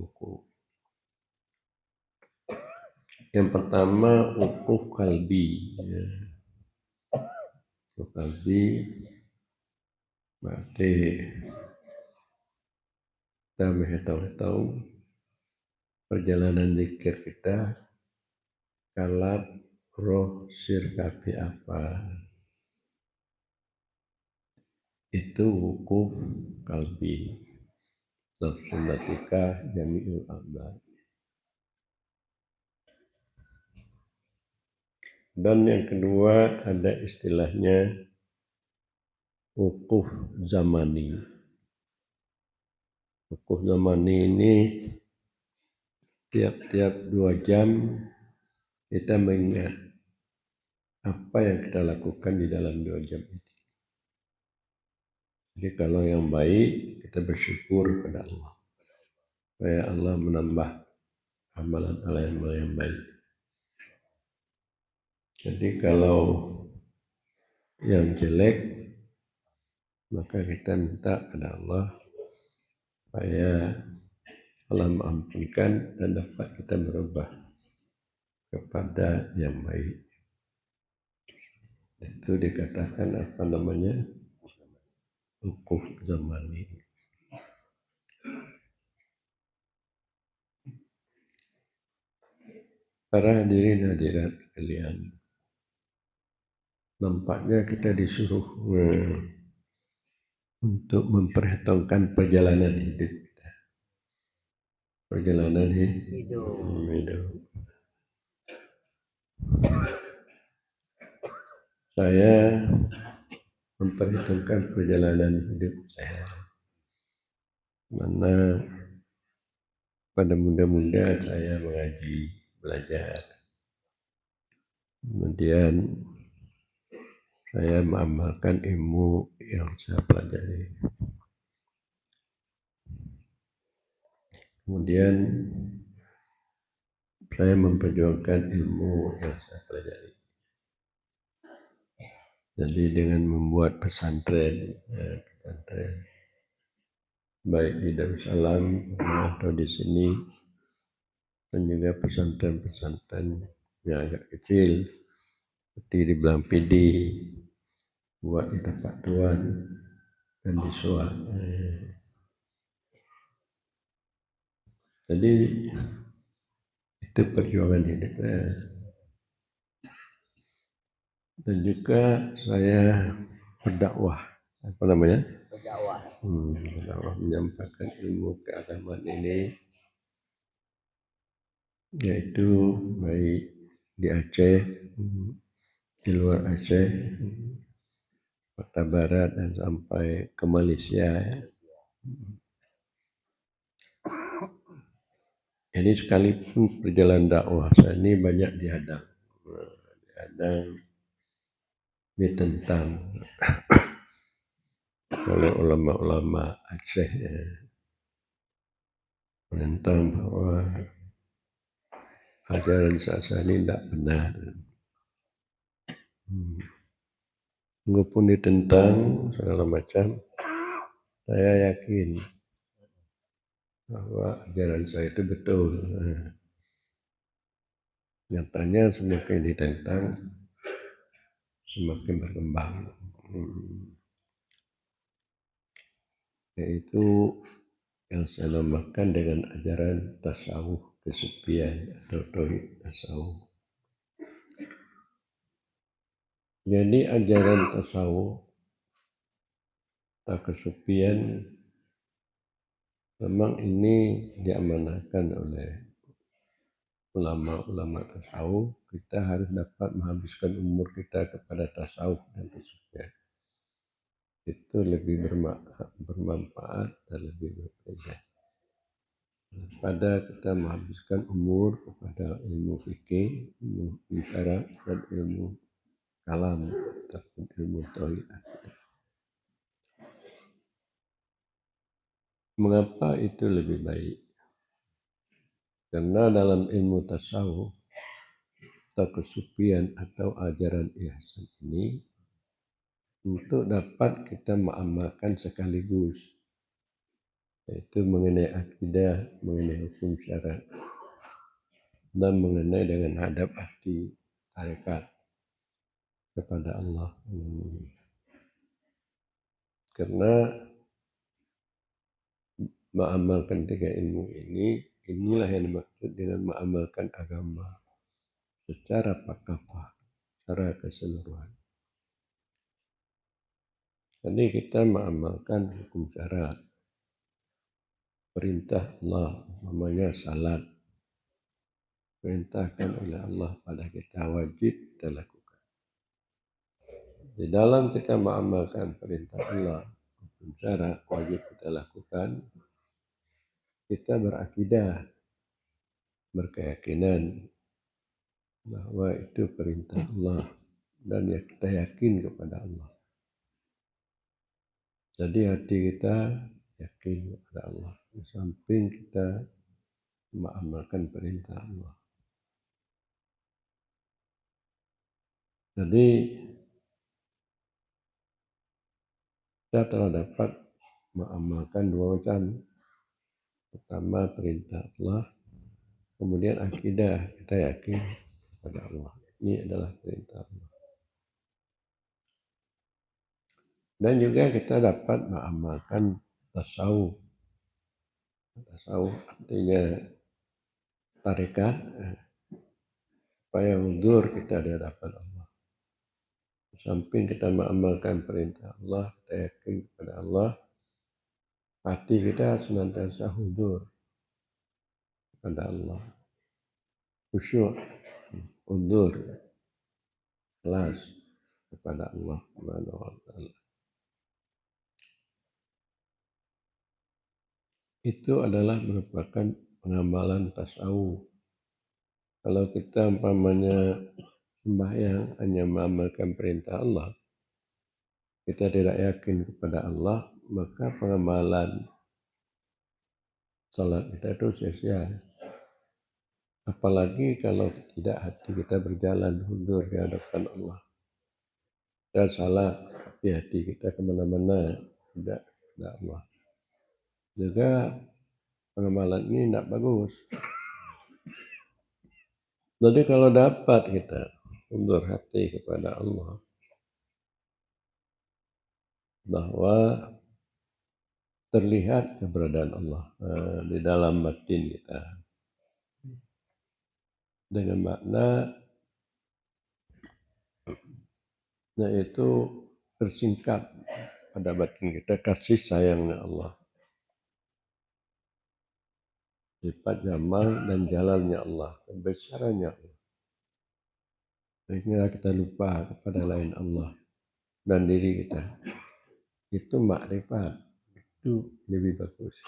wukuf. Yang pertama wukuf kalbi. Ya. Wukuf kalbi berarti kita menghitung-hitung perjalanan zikir kita, kalab, roh, sir, kafi, apa. Itu wukuf kalbi. Sunnatika jami'ul a'mal. Dan yang kedua ada istilahnya wukuf zamani. Wukuf zamani ini tiap-tiap 2 jam kita mengingat apa yang kita lakukan di dalam 2 jam itu. Jadi kalau yang baik kita bersyukur kepada Allah. Supaya Allah menambah amalan yang baik. Jadi kalau yang jelek maka kita minta kepada Allah supaya Allah mengampunkan dan dapat kita berubah kepada yang baik. Itu dikatakan apa namanya? Wukuf zamani. Para hadirin hadirat kalian, nampaknya kita disuruh untuk memperhitungkan perjalanan hidup kita. Perjalanan hidup. Saya memperhitungkan perjalanan hidup saya. Mana pada muda-muda saya mengaji, belajar. Kemudian saya mengamalkan ilmu yang saya pelajari. Kemudian saya memperjuangkan ilmu yang saya pelajari. Jadi dengan membuat pesantren baik di Darussalam atau di sini, dan juga pesantren-pesantren yang agak kecil seperti di Blampidi, buat di Tapak Tuan dan di Soa. Jadi itu perjuangan hidup saya. Dan juga saya berdakwah. Apa namanya? Berdakwah menyampaikan ilmu keagamaan ini, yaitu baik di Aceh, di luar Aceh, Kota Barat dan sampai ke Malaysia. Jadi sekalipun perjalanan dakwah saya ini banyak dihadang, ditentang oleh ulama-ulama Aceh, menentang bahwa ajaran saya ini tidak benar. Walaupun ditentang segala macam, saya yakin bahwa ajaran saya itu betul. Nyatanya semakin ditentang, semakin berkembang. Yaitu yang saya namakan dengan ajaran tasawuf kesepian atau tauhid tasawuf. Jadi ajaran tasawuf atau kesepian memang ini diamanahkan oleh ulama-ulama tasawuf. Kita harus dapat menghabiskan umur kita kepada tasawuf dan kesepian. Itu lebih bermanfaat dan lebih berbeda pada kita menghabiskan umur kepada ilmu fikih, ilmu isyarat dan ilmu kalam ataupun ilmu tauhid. Mengapa itu lebih baik? Karena dalam ilmu tasawuf atau kesufian atau ajaran ihsan ini, untuk dapat kita mengamalkan sekaligus, yaitu mengenai akidah, mengenai hukum syara, dan mengenai dengan hadap hati tarekat kepada Allah. Karena mengamalkan tiga ilmu ini, inilah yang dimaksud dengan mengamalkan agama secara pakafah, secara keseluruhan. Jadi kita mengamalkan hukum syara, perintah Allah, namanya salat, perintahkan oleh Allah pada kita, wajib kita lakukan. Di dalam kita mengamalkan perintah Allah, hukum syara, wajib kita lakukan, kita berakidah, berkeyakinan bahwa itu perintah Allah dan ya kita yakin kepada Allah. Jadi hati kita yakin kepada Allah, di samping kita mengamalkan perintah Allah. Jadi kita telah dapat mengamalkan dua macam. Pertama perintah Allah, kemudian akidah, kita yakin kepada Allah. Ini adalah perintah Allah. Dan juga kita dapat mengamalkan tasawuf. Tasawuf artinya tarekat, supaya mundur kita di hadapan Allah. Di samping kita mengamalkan perintah Allah, kita yakin kepada Allah, hati kita senantiasa hudur kepada Allah, khusyuk, undur, ikhlas kepada Allah Subhanahu wa taala. Itu adalah merupakan pengamalan tasawuf. Kalau kita umpamanya sembahyang hanya mengamalkan perintah Allah, kita tidak yakin kepada Allah, maka pengamalan salat kita itu sia-sia. Apalagi kalau tidak hati kita berjalan hundur di hadapan Allah. Kita salat, tapi hati kita kemana-mana, tidak kepada Allah. Juga pengamalan ini tidak bagus. Jadi kalau dapat kita undur hati kepada Allah, bahwa terlihat keberadaan Allah di dalam batin kita, dengan makna yaitu tersingkap pada batin kita kasih sayangnya Allah, sifat jamal dan jalalnya Allah, kebesarannya Allah, sehingga kita lupa kepada lain Allah dan diri kita. Itu makrifat, itu lebih bagus.